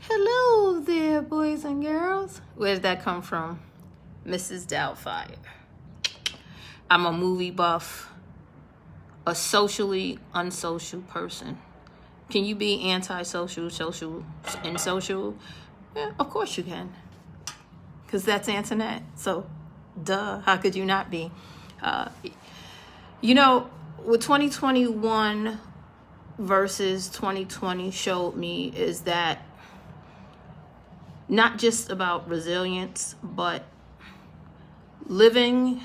Hello there, boys and girls. Where did that come from? Mrs. Doubtfire. I'm a movie buff, a socially unsocial person. Can you be antisocial, social, and social? Yeah, of course you can. Because that's Antoinette. So, duh, how could you not be? What 2021 versus 2020 showed me is that not just about resilience, but living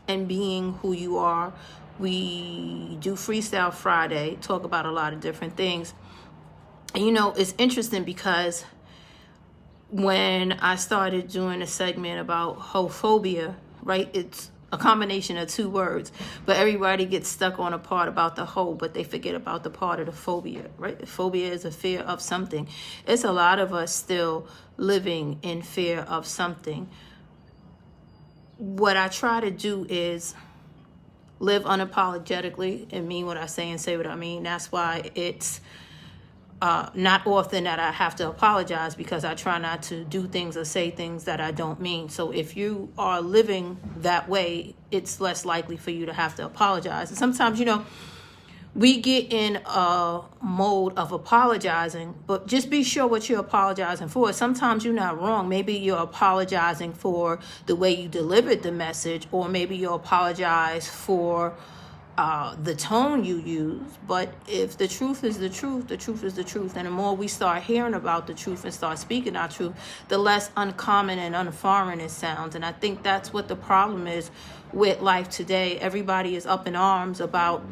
and being who you are. We do Freestyle Friday, talk about a lot of different things. And it's interesting because when I started doing a segment about homophobia, right, it's a combination of two words, but everybody gets stuck on a part about the whole, but they forget about the part of the phobia, right? Phobia is a fear of something. It's a lot of us still living in fear of something. What I try to do is live unapologetically and mean what I say and say what I mean. That's why it's not often that I have to apologize, because I try not to do things or say things that I don't mean. So if you are living that way, it's less likely for you to have to apologize. And sometimes, we get in a mode of apologizing, but just be sure what you're apologizing for. Sometimes you're not wrong. Maybe you're apologizing for the way you delivered the message, or maybe you apologize for the tone you use. But if the truth is the truth, the truth is the truth. And the more we start hearing about the truth and start speaking our truth, the less uncommon and unforeign it sounds. And I think that's what the problem is with life today. Everybody is up in arms about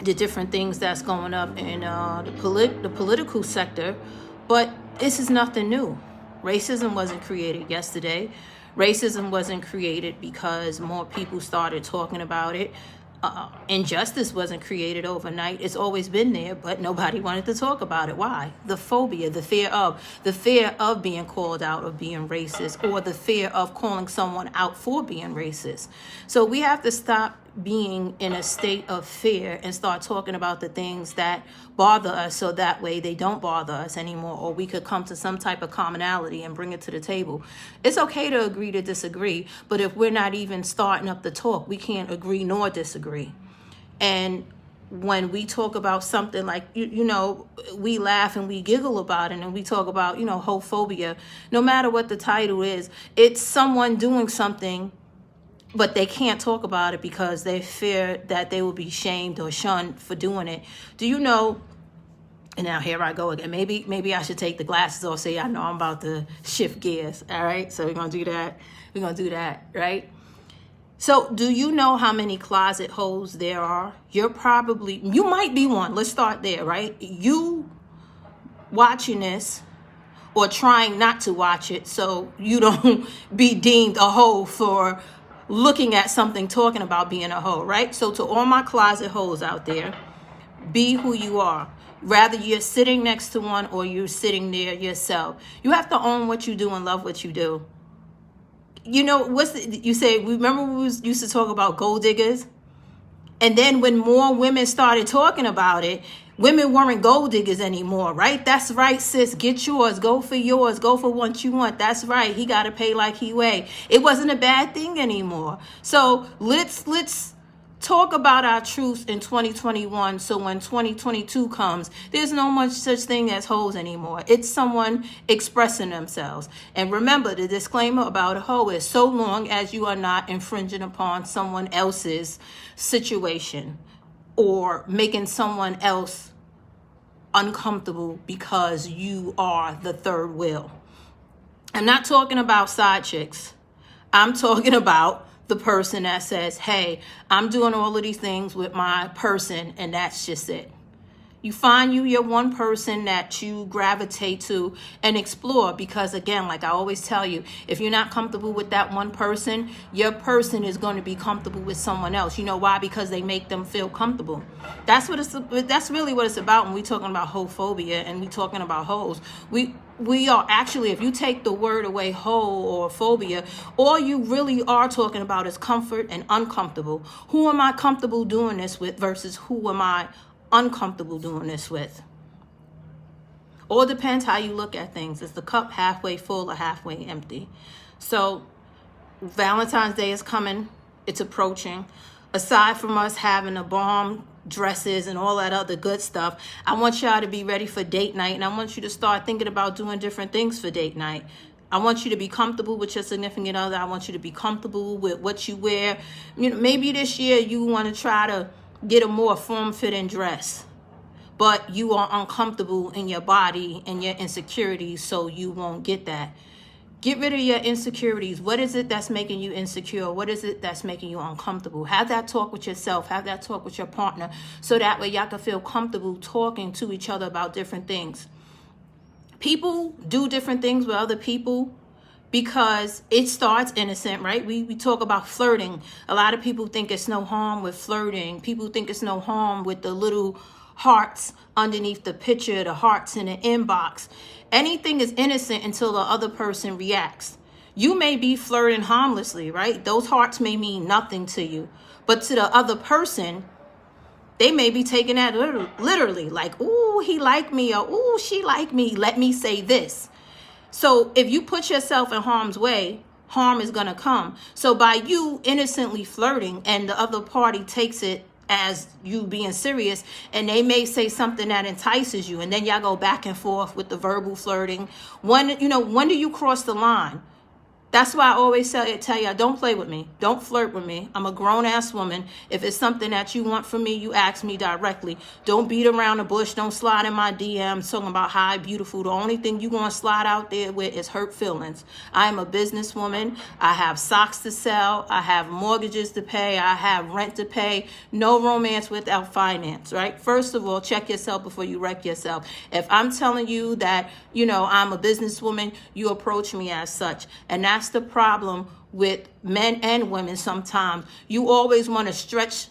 the different things that's going up in the political sector, but this is nothing new. Racism wasn't created yesterday. Racism wasn't created because more people started talking about it. Injustice wasn't created overnight. It's always been there, but nobody wanted to talk about it. Why? The phobia, the fear of being called out of being racist, or the fear of calling someone out for being racist. So we have to stop being in a state of fear and start talking about the things that bother us, so that way they don't bother us anymore, or we could come to some type of commonality and bring it to the table. It's okay to agree to disagree, but if we're not even starting up the talk, we can't agree nor disagree. And when we talk about something like, we laugh and we giggle about it, and we talk about, homophobia, no matter what the title is, it's someone doing something, but they can't talk about it because they fear that they will be shamed or shunned for doing it. Do you know? And now here I go again. Maybe I should take the glasses off. Say I know I'm about to shift gears. All right, so we're gonna do that. Right. So do you know how many closet holes there are? You might be one. Let's start there, right? You watching this, or trying not to watch it, so you don't be deemed a hoe for looking at something talking about being a hoe, right? So to all my closet hoes out there, be who you are. Rather you're sitting next to one or you're sitting there yourself. You have to own what you do and love what you do. You say, remember we used to talk about gold diggers? And then when more women started talking about it, women weren't gold diggers anymore, right? That's right, sis. Get yours. Go for yours. Go for what you want. That's right. He got to pay like he weigh. It wasn't a bad thing anymore. So let's talk about our truths in 2021. So when 2022 comes, there's no much such thing as hoes anymore. It's someone expressing themselves. And remember, the disclaimer about a hoe is so long as you are not infringing upon someone else's situation, or making someone else uncomfortable because you are the third wheel. I'm not talking about side chicks. I'm talking about the person that says, hey, I'm doing all of these things with my person, and that's just it. You find your one person that you gravitate to and explore, because again, like I always tell you, if you're not comfortable with that one person, your person is going to be comfortable with someone else. You know why? Because they make them feel comfortable. That's really what it's about when we're talking about homophobia and we talking about hoes. We are actually, if you take the word away, hoe or phobia, all you really are talking about is comfort and uncomfortable. Who am I comfortable doing this with versus who am I uncomfortable doing this with? All depends how you look at things. Is the cup halfway full or halfway empty? So Valentine's Day is coming. It's approaching. Aside from us having the bomb dresses and all that other good stuff, I want y'all to be ready for date night, and I want you to start thinking about doing different things for date night. I want you to be comfortable with your significant other. I want you to be comfortable with what you wear. You know, maybe this year you want to try to get a more form-fitting dress, but you are uncomfortable in your body and your insecurities, so you won't get that. Get rid of your insecurities. What is it that's making you insecure? What is it that's making you uncomfortable? Have that talk with yourself. Have that talk with your partner, so that way y'all can feel comfortable talking to each other about different things. People do different things with other people because it starts innocent, right? We talk about flirting. A lot of people think it's no harm with flirting. People think it's no harm with the little hearts underneath the picture, the hearts in the inbox. Anything is innocent until the other person reacts. You may be flirting harmlessly, right? Those hearts may mean nothing to you, but to the other person, they may be taking that literally, like, ooh, he liked me, or ooh, she liked me, let me say this. So if you put yourself in harm's way, harm is going to come. So by you innocently flirting and the other party takes it as you being serious, and they may say something that entices you, and then y'all go back and forth with the verbal flirting. When do you cross the line? That's why I always tell y'all, don't play with me. Don't flirt with me. I'm a grown-ass woman. If it's something that you want from me, you ask me directly. Don't beat around the bush. Don't slide in my DMs talking about how beautiful. The only thing you going to slide out there with is hurt feelings. I am a businesswoman. I have socks to sell. I have mortgages to pay. I have rent to pay. No romance without finance, right? First of all, check yourself before you wreck yourself. If I'm telling you that, I'm a businesswoman, you approach me as such. And that's the problem with men and women sometimes. You always want to stretch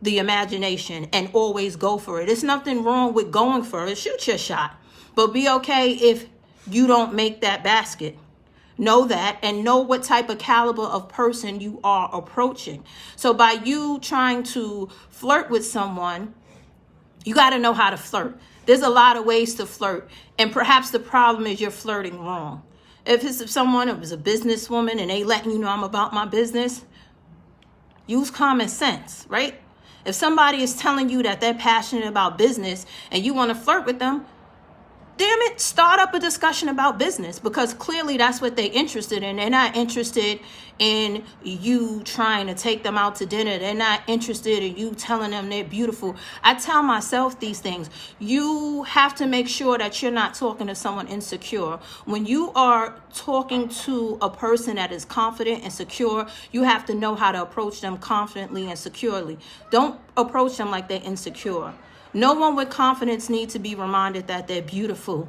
the imagination and always go for it. There's nothing wrong with going for it. Shoot your shot. But be okay if you don't make that basket. Know that, and know what type of caliber of person you are approaching. So by you trying to flirt with someone, you got to know how to flirt. There's a lot of ways to flirt, and perhaps the problem is you're flirting wrong. If it's someone who is a businesswoman and they letting you know I'm about my business, use common sense, right? If somebody is telling you that they're passionate about business and you want to flirt with them, damn it, start up a discussion about business, because clearly that's what they're interested in. They're not interested in you trying to take them out to dinner. They're not interested in you telling them they're beautiful. I tell myself these things. You have to make sure that you're not talking to someone insecure. When you are talking to a person that is confident and secure, you have to know how to approach them confidently and securely. Don't approach them like they're insecure. No one with confidence needs to be reminded that they're beautiful.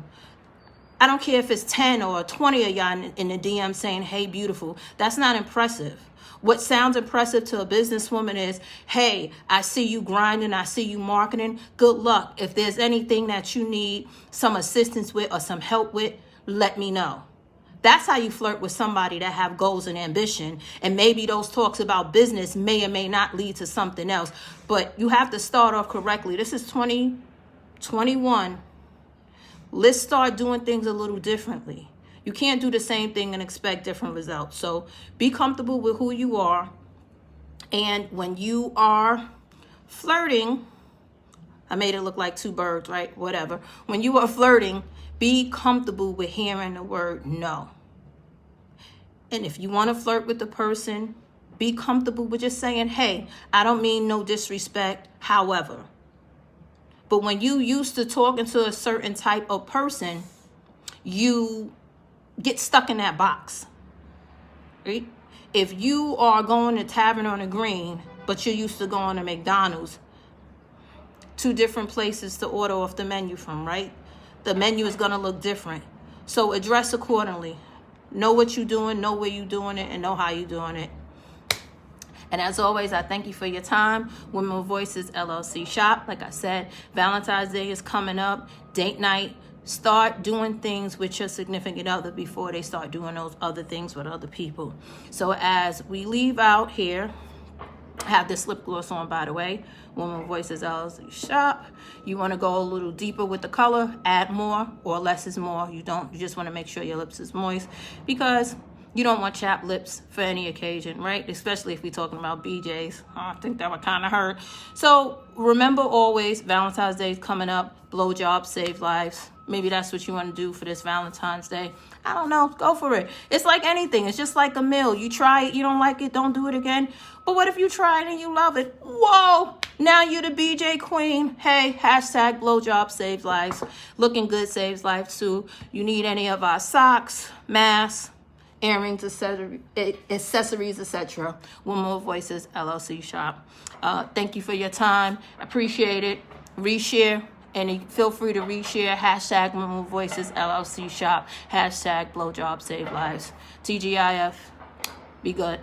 I don't care if it's 10 or 20 of y'all in the DM saying, hey, beautiful. That's not impressive. What sounds impressive to a businesswoman is, hey, I see you grinding. I see you marketing. Good luck. If there's anything that you need some assistance with or some help with, let me know. That's how you flirt with somebody that have goals and ambition. And maybe those talks about business may or may not lead to something else. But you have to start off correctly. This is 2021. Let's start doing things a little differently. You can't do the same thing and expect different results. So be comfortable with who you are. And when you are flirting, I made it look like two birds, right? Whatever. When you are flirting, be comfortable with hearing the word no. And if you want to flirt with the person, be comfortable with just saying, hey, I don't mean no disrespect, however. But when you used to talking to a certain type of person, you get stuck in that box, right? If you are going to Tavern on the Green, but you're used to going to McDonald's, two different places to order off the menu from, right? The menu is going to look different. So address accordingly. Know what you're doing, know where you're doing it, and know how you're doing it. And as always, I thank you for your time. Women Voices LLC shop. Like I said, Valentine's Day is coming up. Date night. Start doing things with your significant other before they start doing those other things with other people. So as we leave out here, I have this lip gloss on, by the way. Woman Voices LLC shop. You want to go a little deeper with the color, add more, or less is more. You just want to make sure your lips is moist, because you don't want chapped lips for any occasion, right? Especially if we're talking about BJs. I think that would kind of hurt. So remember always, Valentine's Day is coming up. Blowjobs save lives. Maybe that's what you want to do for this Valentine's Day. I don't know. Go for it. It's like anything. It's just like a meal. You try it, you don't like it, don't do it again. But what if you try it and you love it? Whoa! Now you're the BJ queen. Hey, hashtag blowjob saves lives. Looking good saves lives too. You need any of our socks, masks, earrings, accessories, etc. Woman Voices LLC shop. Thank you for your time. Appreciate it. Reshare. And feel free to reshare. Hashtag Women Voices LLC shop. Hashtag blowjob save lives. TGIF. Be good.